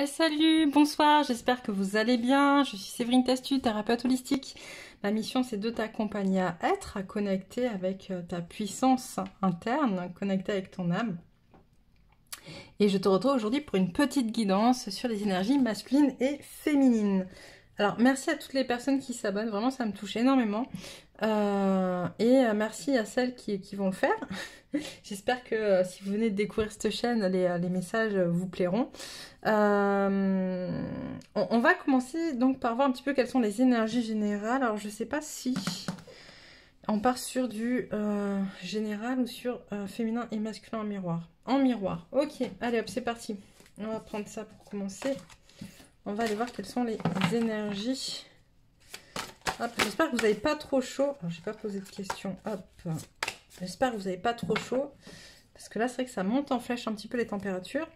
Salut, bonsoir, j'espère que vous allez bien. Je suis Séverine Testu, thérapeute holistique. Ma mission, c'est de t'accompagner à être, à connecter avec ta puissance interne, connecter avec ton âme. Et je te retrouve aujourd'hui pour une petite guidance sur les énergies masculines et féminines. Alors, merci à toutes les personnes qui s'abonnent, vraiment ça me touche énormément. Merci à celles qui vont le faire. J'espère que si vous venez de découvrir cette chaîne, les messages vous plairont. On va commencer donc par voir un petit peu quelles sont les énergies générales. Alors, je ne sais pas si on part sur du général ou sur féminin et masculin en miroir. En miroir. Ok, allez hop, c'est parti. On va prendre ça pour commencer. On va aller voir quelles sont les énergies. Hop, j'espère que vous n'avez pas trop chaud. Je n'ai pas posé de questions. Hop. J'espère que vous n'avez pas trop chaud. Parce que là, c'est vrai que ça monte en flèche un petit peu les températures.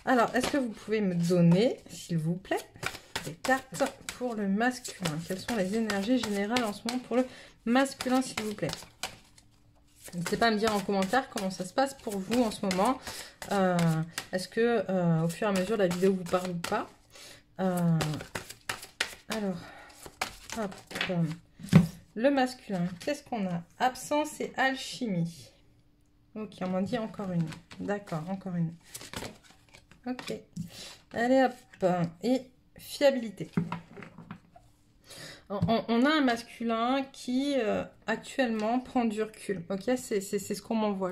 Alors, est-ce que vous pouvez me donner, s'il vous plaît, des cartes pour le masculin? Quelles sont les énergies générales en ce moment pour le masculin, s'il vous plaît? N'hésitez pas à me dire en commentaire comment ça se passe pour vous en ce moment. Est-ce que au fur et à mesure la vidéo vous parle ou pas? Alors, hop, le masculin, qu'est-ce qu'on a? Absence et alchimie. Ok, on m'en dit encore une. D'accord, encore une. Ok. Allez, hop. Et fiabilité. On a un masculin qui actuellement prend du recul. Ok, c'est ce qu'on m'envoie.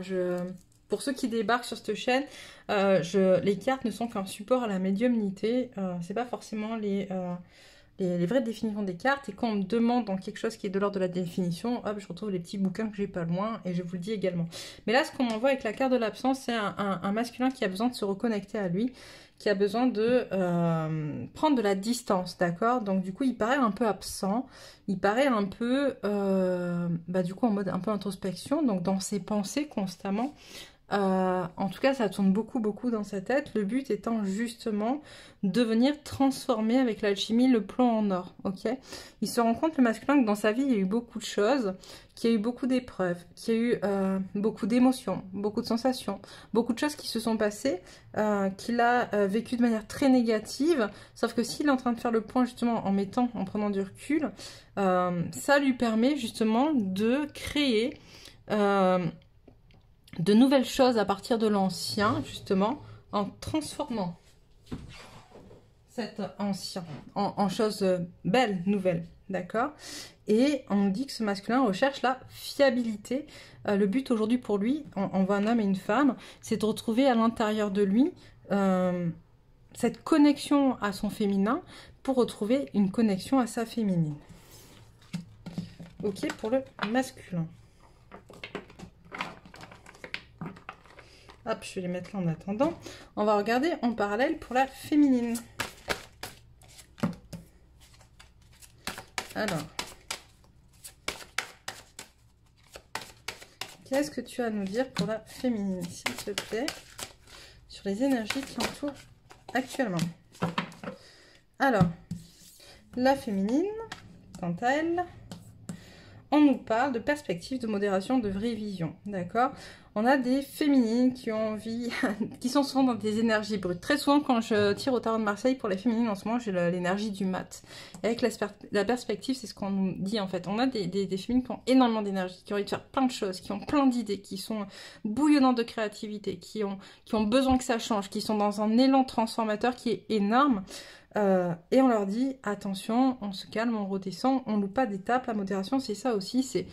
Pour ceux qui débarquent sur cette chaîne, les cartes ne sont qu'un support à la médiumnité. C'est pas forcément les vraies définitions des cartes. Et quand on me demande dans quelque chose qui est de l'ordre de la définition, hop, je retrouve les petits bouquins que j'ai pas loin et je vous le dis également. Mais là, ce qu'on m'envoie avec la carte de l'absence, c'est un masculin qui a besoin de se reconnecter à lui, qui a besoin de prendre de la distance, d'accord? Donc du coup, il paraît un peu absent, il paraît un peu, du coup, en mode un peu introspection, donc dans ses pensées constamment. En tout cas, ça tourne beaucoup dans sa tête. Le but étant justement de venir transformer avec l'alchimie le plomb en or. Ok, il se rend compte, le masculin, que dans sa vie, il y a eu beaucoup de choses, qu'il y a eu beaucoup d'épreuves, qu'il y a eu beaucoup d'émotions, beaucoup de sensations, beaucoup de choses qui se sont passées, qu'il a vécu de manière très négative. Sauf que s'il est en train de faire le point justement en prenant du recul, ça lui permet justement de créer de nouvelles choses à partir de l'ancien, justement, en transformant cet ancien en choses belles, nouvelles, d'accord? Et on dit que ce masculin recherche la fiabilité. Le but aujourd'hui pour lui, on voit un homme et une femme, c'est de retrouver à l'intérieur de lui cette connexion à son féminin pour retrouver une connexion à sa féminine. Ok, pour le masculin. Hop, je vais les mettre là en attendant. On va regarder en parallèle pour la féminine. Alors, qu'est-ce que tu as à nous dire pour la féminine, s'il te plaît, sur les énergies qui entourent actuellement? Alors, la féminine, quant à elle, on nous parle de perspective, de modération, de vraie vision, d'accord? On a des féminines qui ont envie, qui sont souvent dans des énergies brutes. Très souvent, quand je tire au tarot de Marseille pour les féminines, en ce moment, j'ai l'énergie du mat. Et avec la perspective, c'est ce qu'on nous dit, en fait. On a des féminines qui ont énormément d'énergie, qui ont envie de faire plein de choses, qui ont plein d'idées, qui sont bouillonnantes de créativité, qui ont besoin que ça change, qui sont dans un élan transformateur qui est énorme. Et on leur dit, attention, on se calme, on redescend, on ne loupe pas d'étape. La modération, c'est ça aussi, c'est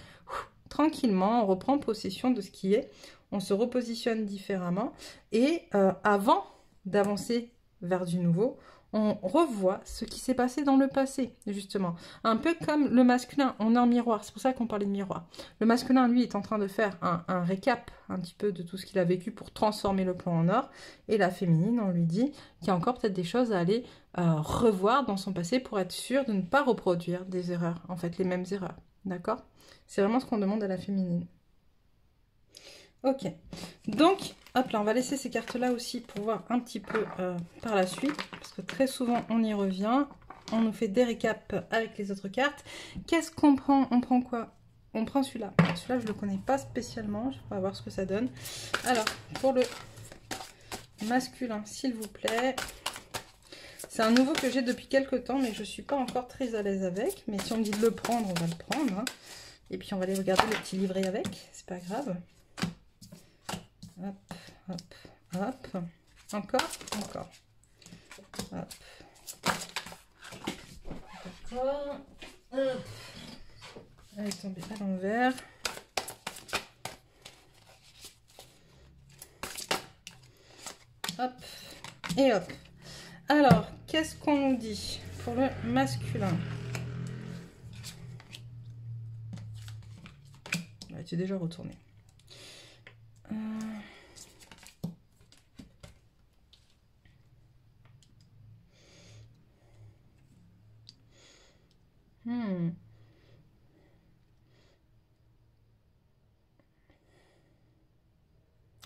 tranquillement, on reprend possession de ce qui est, on se repositionne différemment. Et avant d'avancer vers du nouveau, on revoit ce qui s'est passé dans le passé, justement. Un peu comme le masculin, on est en miroir, c'est pour ça qu'on parlait de miroir. Le masculin, lui, est en train de faire un récap un petit peu de tout ce qu'il a vécu pour transformer le plan en or. Et la féminine, on lui dit qu'il y a encore peut-être des choses à aller revoir dans son passé pour être sûr de ne pas reproduire des erreurs, en fait, les mêmes erreurs. D'accord? C'est vraiment ce qu'on demande à la féminine. Ok, donc, hop là, on va laisser ces cartes-là aussi pour voir un petit peu par la suite, parce que très souvent, on y revient. On nous fait des récaps avec les autres cartes. Qu'est-ce qu'on prend? On prend quoi? On prend celui-là. Celui-là, je ne le connais pas spécialement. On va voir ce que ça donne. Alors, pour le masculin, s'il vous plaît. C'est un nouveau que j'ai depuis quelques temps, mais je ne suis pas encore très à l'aise avec. Mais si on me dit de le prendre, on va le prendre. Hein. Et puis on va aller regarder le petit livret avec, c'est pas grave. Hop, hop, hop. Encore, encore. Hop. D'accord. Hop. Elle est tombée à l'envers. Hop. Et hop. Alors, qu'est-ce qu'on nous dit pour le masculin? Ouais, tu es déjà retourné.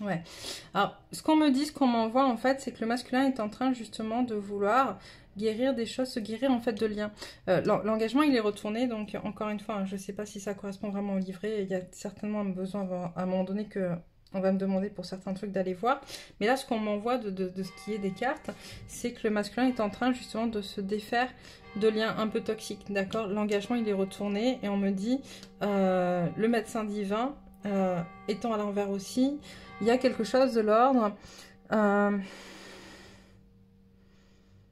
Ouais. Alors, ce qu'on me dit, ce qu'on m'envoie, en fait, c'est que le masculin est en train, justement, de vouloir guérir des choses, se guérir, en fait, de liens. L'engagement, il est retourné, donc, encore une fois, hein, je ne sais pas si ça correspond vraiment au livret. Il y a certainement un besoin, à un moment donné, que on va me demander pour certains trucs d'aller voir. Mais là, ce qu'on m'envoie de ce qui est des cartes, c'est que le masculin est en train, justement, de se défaire de liens un peu toxiques, d'accord? L'engagement, il est retourné, et on me dit, le médecin divin, étant à l'envers aussi, il y a quelque chose de l'ordre.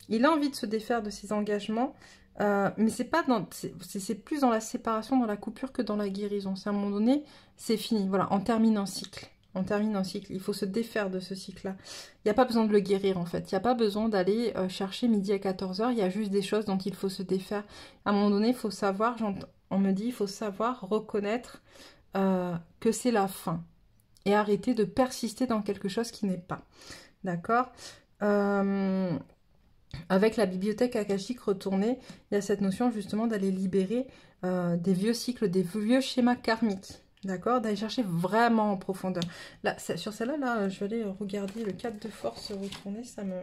Il a envie de se défaire de ses engagements, mais c'est pas dans, c'est plus dans la séparation, dans la coupure que dans la guérison. C'est à un moment donné, c'est fini. Voilà, on termine un cycle. On termine un cycle. Il faut se défaire de ce cycle-là. Il n'y a pas besoin de le guérir en fait. Il n'y a pas besoin d'aller chercher midi à 14 h. Il y a juste des choses dont il faut se défaire. À un moment donné, il faut savoir, on me dit, il faut savoir reconnaître que c'est la fin. Et arrêter de persister dans quelque chose qui n'est pas. D'accord? Avec la bibliothèque akashique retournée, il y a cette notion justement d'aller libérer des vieux cycles, des vieux schémas karmiques. D'accord? D'aller chercher vraiment en profondeur. Là, sur celle-là, là, je vais aller regarder le 4 de force retourné. Ça me...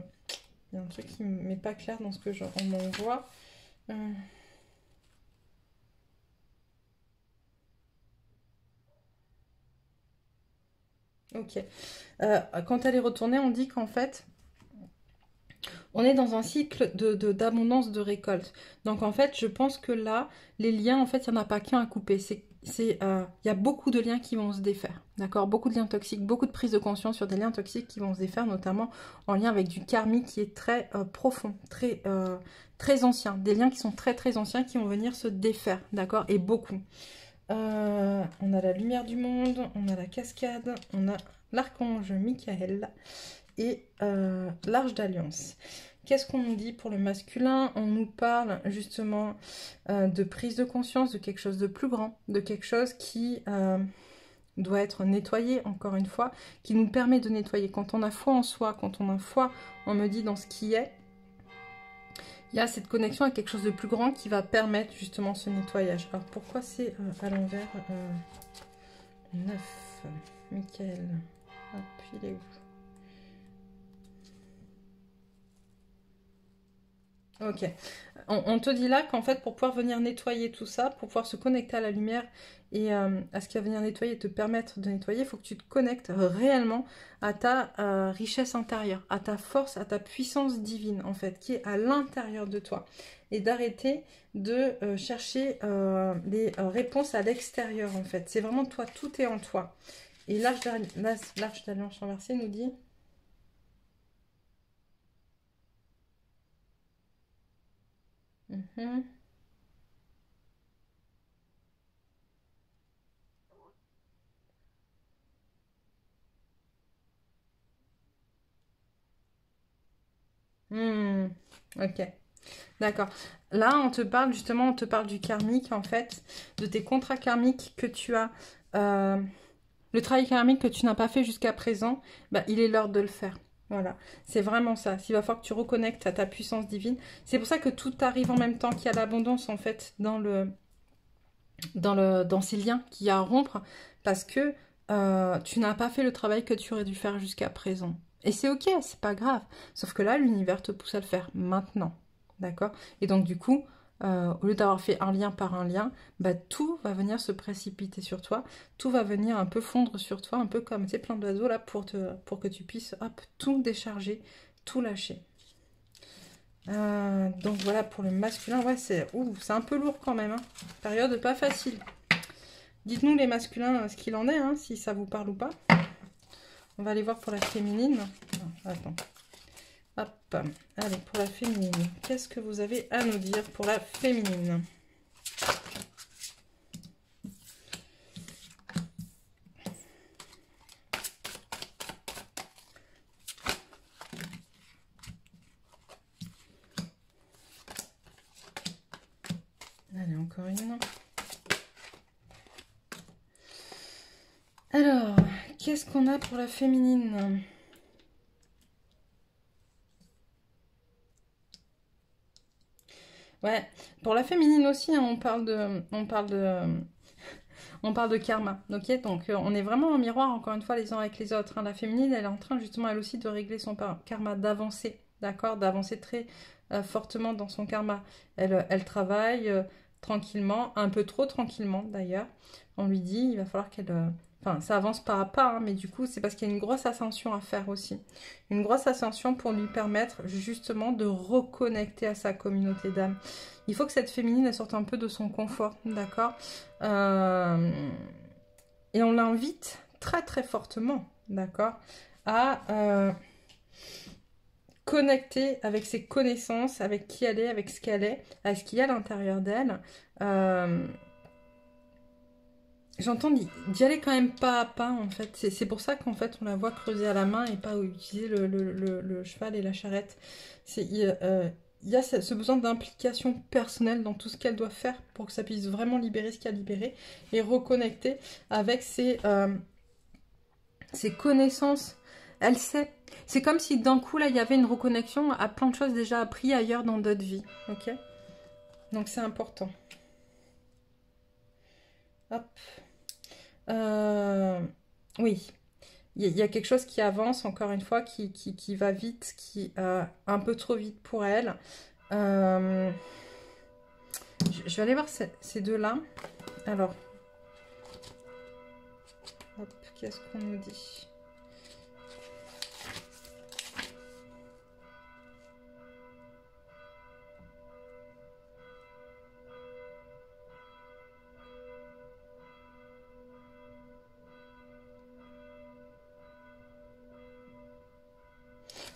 Il y a un truc qui ne m'est pas clair dans ce que on m'envoie. Ok. Quand elle est retournée, on dit qu'en fait, on est dans un cycle d'abondance de récolte. Donc en fait, je pense que là, les liens, en fait, il n'y en a pas qu'un à couper. Il y a beaucoup de liens qui vont se défaire. D'accord? Beaucoup de liens toxiques, beaucoup de prise de conscience sur des liens toxiques qui vont se défaire, notamment en lien avec du karmique qui est très profond, très ancien. Des liens qui sont très très anciens qui vont venir se défaire. D'accord? Et beaucoup. On a la lumière du monde, on a la cascade, on a l'archange Michael et l'arche d'alliance. Qu'est-ce qu'on nous dit pour le masculin? On nous parle justement de prise de conscience, de quelque chose de plus grand, de quelque chose qui doit être nettoyé, encore une fois, qui nous permet de nettoyer. Quand on a foi en soi, quand on a foi, on me dit dans ce qui est, il y a cette connexion à quelque chose de plus grand qui va permettre justement ce nettoyage. Alors pourquoi c'est à l'envers 9, Michael. Hop, il est où? Ok. On te dit là qu'en fait, pour pouvoir venir nettoyer tout ça, pour pouvoir se connecter à la lumière et à ce qui va venir nettoyer et te permettre de nettoyer, il faut que tu te connectes réellement à ta richesse intérieure, à ta force, à ta puissance divine, en fait, qui est à l'intérieur de toi. Et d'arrêter de chercher les réponses à l'extérieur, en fait. C'est vraiment toi, tout est en toi. Et l'arche d'alliance renversée nous dit... Ok, d'accord. Là, on te parle justement, on te parle du karmique, en fait, de tes contrats karmiques que tu as, le travail karmique que tu n'as pas fait jusqu'à présent, bah, il est l'heure de le faire. Voilà, c'est vraiment ça. Il va falloir que tu reconnectes à ta puissance divine. C'est pour ça que tout arrive en même temps, qu'il y a l'abondance, en fait, dans ces liens qu'il y a à rompre, parce que tu n'as pas fait le travail que tu aurais dû faire jusqu'à présent. Et c'est ok, c'est pas grave. Sauf que là, l'univers te pousse à le faire maintenant. D'accord? Et donc, du coup, au lieu d'avoir fait un lien par un lien, bah, tout va venir se précipiter sur toi. Tout va venir un peu fondre sur toi, un peu comme, tu sais, plein d'oiseaux là, pour que tu puisses, hop, tout décharger, tout lâcher. Donc voilà pour le masculin. Ouais, c'est un peu lourd quand même. Hein. Période pas facile. Dites-nous les masculins ce qu'il en est, hein, si ça vous parle ou pas. On va aller voir pour la féminine. Attends. Hop. Allez, pour la féminine. Qu'est-ce que vous avez à nous dire pour la féminine? Allez, encore une. Alors, qu'est-ce qu'on a pour la féminine? Ouais, pour la féminine aussi, hein, on parle de karma, ok? Donc on est vraiment en miroir, encore une fois, les uns avec les autres. Hein. La féminine, elle est en train justement, elle aussi, de régler son karma, d'avancer, d'accord? D'avancer très fortement dans son karma. Elle travaille tranquillement, un peu trop tranquillement d'ailleurs. On lui dit, il va falloir qu'elle... Enfin, ça avance pas à pas, hein, mais du coup, c'est parce qu'il y a une grosse ascension à faire aussi. Une grosse ascension pour lui permettre justement de reconnecter à sa communauté d'âme. Il faut que cette féminine, elle sorte un peu de son confort, d'accord? Et on l'invite très très fortement, d'accord, à connecter avec ses connaissances, avec qui elle est, avec ce qu'elle est, avec ce qu'il y a à l'intérieur d'elle. J'entends d'y aller quand même pas à pas, en fait. C'est pour ça qu'en fait, on la voit creuser à la main et pas utiliser le cheval et la charrette. Il y a ce besoin d'implication personnelle dans tout ce qu'elle doit faire pour que ça puisse vraiment libérer ce qu'il y a à libérer et reconnecter avec ses connaissances. Elle sait. C'est comme si d'un coup, là, il y avait une reconnexion à plein de choses déjà apprises ailleurs dans d'autres vies. Ok? Donc, c'est important. Hop. Oui, il y a quelque chose qui avance, encore une fois, qui va vite, qui un peu trop vite pour elle. Je vais aller voir ces deux-là. Alors, hop, qu'est-ce qu'on nous dit?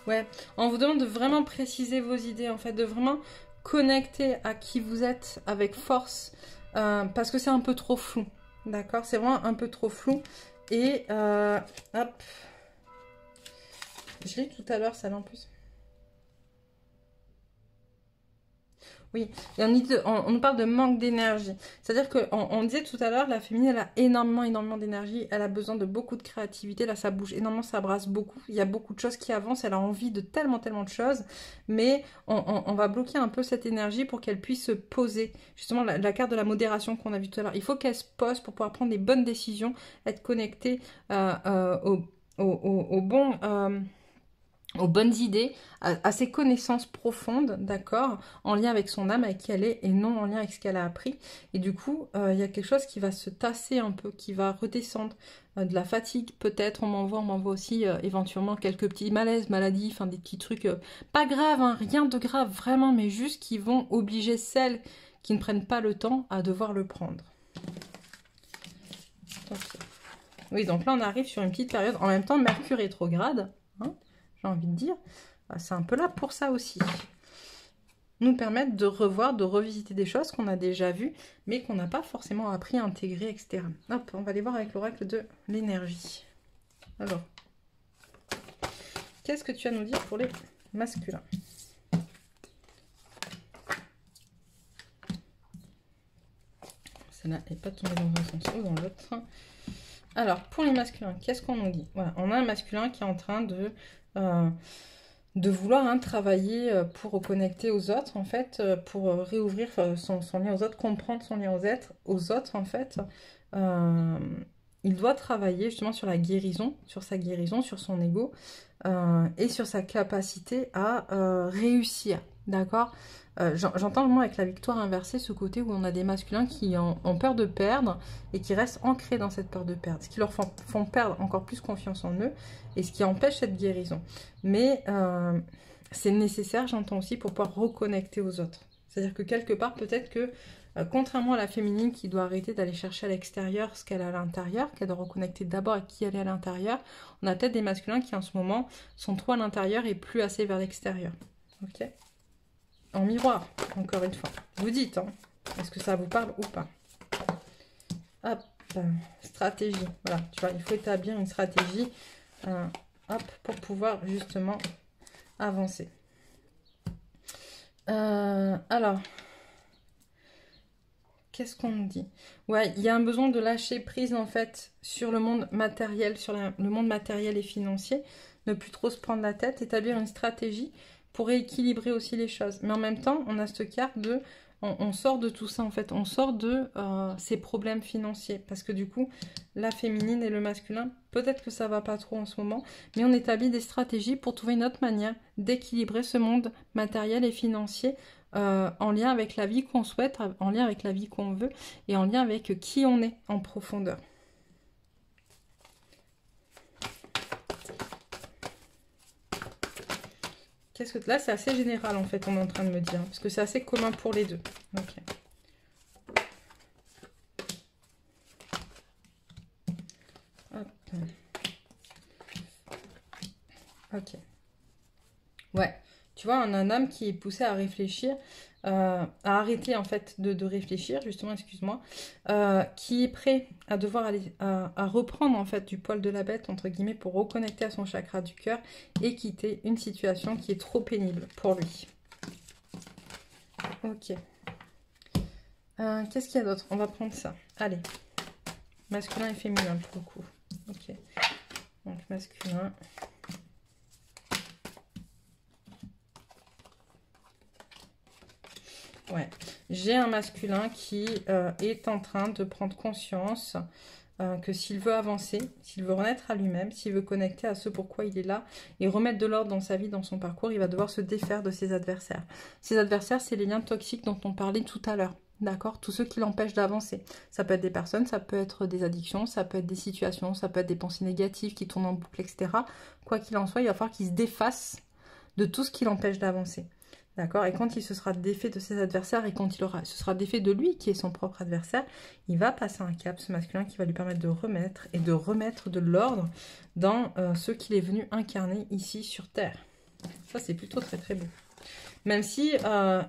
Ouais, on vous demande de vraiment préciser vos idées, en fait, de vraiment connecter à qui vous êtes avec force, parce que c'est un peu trop flou, d'accord? C'est vraiment un peu trop flou. Et, hop, je l'ai tout à l'heure, ça là en plus. Oui, et on nous parle de manque d'énergie. C'est-à-dire qu'on disait tout à l'heure, la féminine, elle a énormément d'énergie. Elle a besoin de beaucoup de créativité. Là, ça bouge énormément, ça brasse beaucoup. Il y a beaucoup de choses qui avancent. Elle a envie de tellement de choses. Mais on va bloquer un peu cette énergie pour qu'elle puisse se poser. Justement, la carte de la modération qu'on a vue tout à l'heure. Il faut qu'elle se pose pour pouvoir prendre des bonnes décisions, être connectée au bon... aux bonnes idées, à ses connaissances profondes, d'accord, en lien avec son âme, avec qui elle est, et non en lien avec ce qu'elle a appris. Et du coup, il y a quelque chose qui va se tasser un peu, qui va redescendre, de la fatigue peut-être, on m'envoie aussi éventuellement quelques petits malaises, maladies, enfin des petits trucs, pas graves, hein, rien de grave vraiment, mais juste qui vont obliger celles qui ne prennent pas le temps à devoir le prendre. Okay. Oui, donc là on arrive sur une petite période, en même temps Mercure rétrograde, hein, j'ai envie de dire, c'est un peu là pour ça aussi. Nous permettre de revoir, de revisiter des choses qu'on a déjà vues, mais qu'on n'a pas forcément appris à intégrer, etc. Hop, on va aller voir avec l'oracle de l'énergie. Alors, qu'est-ce que tu as à nous dire pour les masculins? Celle-là n'est pas tombée dans un sens ou dans l'autre. Alors, pour les masculins, qu'est-ce qu'on nous dit? Voilà, on a un masculin qui est en train de vouloir travailler pour reconnecter aux autres, en fait, pour réouvrir son lien aux autres, comprendre son lien aux autres, en fait. Il doit travailler justement sur la guérison, sur sa guérison, sur son ego, et sur sa capacité à réussir, d'accord? J'entends vraiment avec la victoire inversée ce côté où on a des masculins qui ont peur de perdre et qui restent ancrés dans cette peur de perdre, ce qui leur font perdre encore plus confiance en eux et ce qui empêche cette guérison. Mais c'est nécessaire, j'entends aussi, pour pouvoir reconnecter aux autres. C'est-à-dire que quelque part, peut-être que, contrairement à la féminine qui doit arrêter d'aller chercher à l'extérieur ce qu'elle a à l'intérieur, qu'elle doit reconnecter d'abord à qui elle est à l'intérieur, on a peut-être des masculins qui en ce moment sont trop à l'intérieur et plus assez vers l'extérieur. Ok? En miroir, encore une fois. Vous dites, hein, est-ce que ça vous parle ou pas? Hop, stratégie. Voilà, tu vois, il faut établir une stratégie hop, pour pouvoir justement avancer. Alors, qu'est-ce qu'on me dit? Ouais, il y a un besoin de lâcher prise en fait sur le monde matériel, sur le monde matériel et financier. Ne plus trop se prendre la tête, établir une stratégie pour rééquilibrer aussi les choses. Mais en même temps, on a cette carte de... On sort de tout ça en fait, on sort de ces problèmes financiers. Parce que du coup, la féminine et le masculin, peut-être que ça va pas trop en ce moment, mais on établit des stratégies pour trouver une autre manière d'équilibrer ce monde matériel et financier en lien avec la vie qu'on souhaite, en lien avec la vie qu'on veut et en lien avec qui on est en profondeur. Qu'est-ce que là, c'est assez général en fait, on est en train de me dire, parce que c'est assez commun pour les deux. Ok. Hop. Ok. Ouais. Tu vois, on a un homme qui est poussé à réfléchir, à arrêter en fait de réfléchir, justement, excuse-moi, qui est prêt à devoir aller à reprendre en fait du poil de la bête, entre guillemets, pour reconnecter à son chakra du cœur et quitter une situation qui est trop pénible pour lui. Ok. Qu'est-ce qu'il y a d'autre? On va prendre ça. Allez. Masculin et féminin pour le coup. Ok. Donc masculin. Ouais, j'ai un masculin qui est en train de prendre conscience que s'il veut avancer, s'il veut renaître à lui-même, s'il veut connecter à ce pourquoi il est là et remettre de l'ordre dans sa vie, dans son parcours, il va devoir se défaire de ses adversaires. Ses adversaires, c'est les liens toxiques dont on parlait tout à l'heure. D'accord? Tous ceux qui l'empêchent d'avancer. Ça peut être des personnes, ça peut être des addictions, ça peut être des situations, ça peut être des pensées négatives qui tournent en boucle, etc. Quoi qu'il en soit, il va falloir qu'il se défasse de tout ce qui l'empêche d'avancer. D'accord? Et quand il se sera défait de ses adversaires et quand ce sera défait de lui qui est son propre adversaire, il va passer un cap, ce masculin, qui va lui permettre de remettre de l'ordre dans ce qu'il est venu incarner ici sur Terre. Ça, c'est plutôt très très beau. Même si,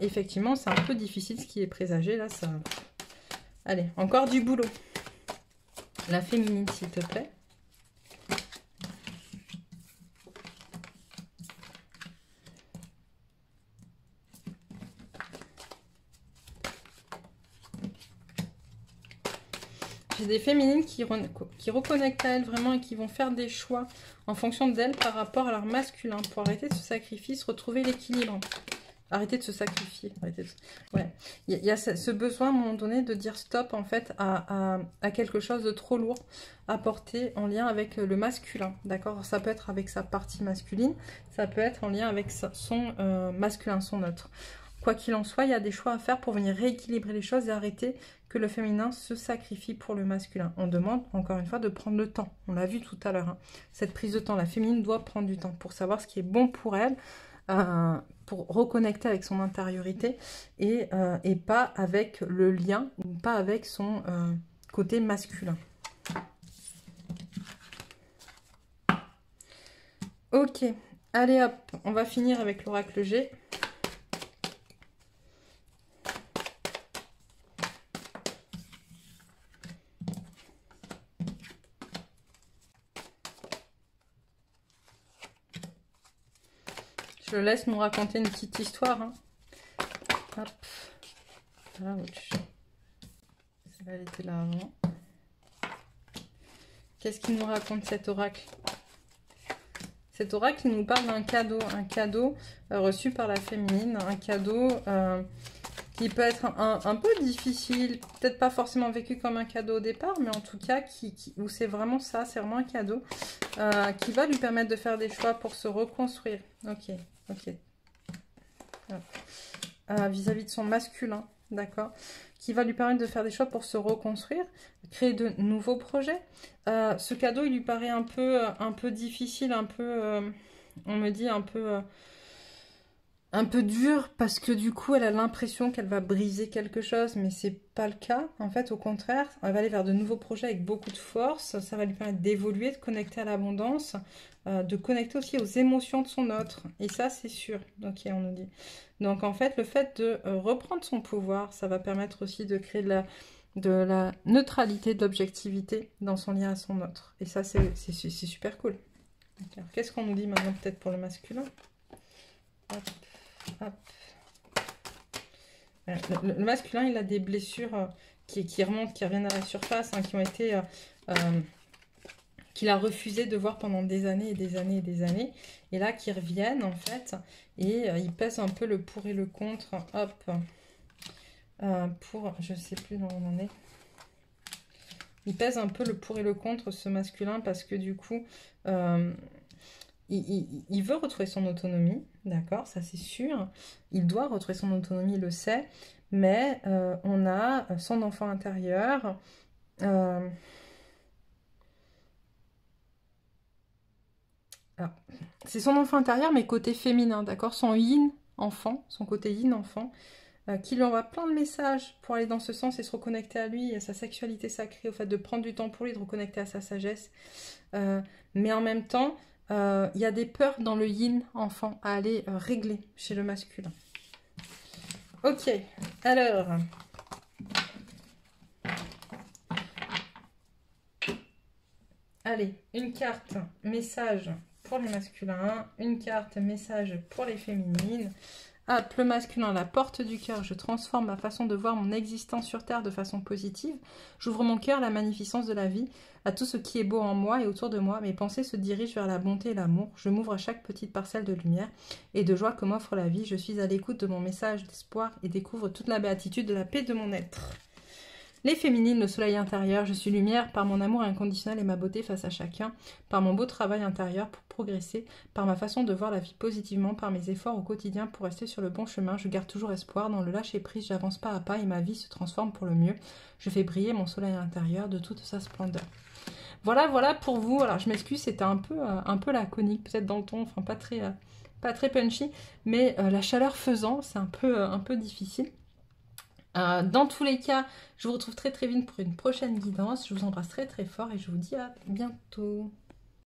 effectivement, c'est un peu difficile ce qui est présagé. Là, ça... Allez, encore du boulot. La féminine, s'il te plaît. J'ai des féminines qui reconnectent à elles vraiment et qui vont faire des choix en fonction d'elles par rapport à leur masculin pour arrêter de se sacrifier, se retrouver l'équilibre. Arrêter de se sacrifier. Ouais. Il y a ce besoin à un moment donné de dire stop en fait à quelque chose de trop lourd à porter en lien avec le masculin. D'accord? Ça peut être avec sa partie masculine, ça peut être en lien avec son masculin, son autre. Quoi qu'il en soit, il y a des choix à faire pour venir rééquilibrer les choses et arrêter que le féminin se sacrifie pour le masculin. On demande, encore une fois, de prendre le temps. On l'a vu tout à l'heure. Hein. Cette prise de temps, la féminine doit prendre du temps pour savoir ce qui est bon pour elle, pour reconnecter avec son intériorité et pas avec le lien, ou pas avec son côté masculin. Ok, allez hop, on va finir avec l'oracle G. Je le laisse nous raconter une petite histoire. Hein. Hop. Ouch. Celle-là, elle était là avant. Qu'est-ce qu'il nous raconte cet oracle? Cet oracle, il nous parle d'un cadeau. Un cadeau reçu par la féminine. Un cadeau qui peut être un peu difficile. Peut-être pas forcément vécu comme un cadeau au départ, mais en tout cas, où c'est vraiment ça. C'est vraiment un cadeau qui va lui permettre de faire des choix pour se reconstruire. Ok. Ok. Vis-à-vis de son masculin, d'accord, qui va lui permettre de faire des choix pour se reconstruire, créer de nouveaux projets. Ce cadeau, il lui paraît un peu difficile, un peu, on me dit un peu un peu dur parce que du coup elle a l'impression qu'elle va briser quelque chose, mais c'est pas le cas. En fait, au contraire, elle va aller vers de nouveaux projets avec beaucoup de force. Ça va lui permettre d'évoluer, de connecter à l'abondance, de connecter aussi aux émotions de son autre. Et ça, c'est sûr. Ok, on nous dit. Donc en fait, le fait de reprendre son pouvoir, ça va permettre aussi de créer de la neutralité, de l'objectivité dans son lien à son autre. Et ça, c'est super cool. Qu'est-ce qu'on nous dit maintenant peut-être pour le masculin? Hop. Hop. Le masculin, il a des blessures qui remontent, qui reviennent à la surface, hein, qui ont été... qu'il a refusé de voir pendant des années et des années et des années. Et là, qui reviennent, en fait, et il pèse un peu le pour et le contre. Hop. Pour... Je sais plus où on en est. Il pèse un peu le pour et le contre, ce masculin, parce que du coup... il veut retrouver son autonomie, d'accord, ça c'est sûr. Il doit retrouver son autonomie, il le sait. Mais on a son enfant intérieur. C'est son enfant intérieur, mais côté féminin, d'accord. Son yin enfant, son côté yin enfant, qui lui envoie plein de messages pour aller dans ce sens et se reconnecter à lui, à sa sexualité sacrée, au fait de prendre du temps pour lui, de reconnecter à sa sagesse. Mais en même temps... il y a des peurs dans le yin enfant à aller régler chez le masculin. Ok, alors... Allez, une carte message pour les masculins, une carte message pour les féminines. Hop, le masculin, la porte du cœur, je transforme ma façon de voir mon existence sur Terre de façon positive. J'ouvre mon cœur à la magnificence de la vie, à tout ce qui est beau en moi et autour de moi. Mes pensées se dirigent vers la bonté et l'amour. Je m'ouvre à chaque petite parcelle de lumière et de joie que m'offre la vie. Je suis à l'écoute de mon message d'espoir et découvre toute la béatitude de la paix de mon être. Les féminines, le soleil intérieur, je suis lumière par mon amour inconditionnel et ma beauté face à chacun, par mon beau travail intérieur pour progresser, par ma façon de voir la vie positivement, par mes efforts au quotidien pour rester sur le bon chemin. Je garde toujours espoir, dans le lâcher-prise, j'avance pas à pas et ma vie se transforme pour le mieux. Je fais briller mon soleil intérieur de toute sa splendeur. Voilà pour vous. Alors je m'excuse, c'était un peu laconique, peut-être dans le ton, enfin pas très punchy, mais la chaleur faisant, c'est un peu difficile. Dans tous les cas, je vous retrouve très vite pour une prochaine guidance. Je vous embrasse très fort et je vous dis à bientôt.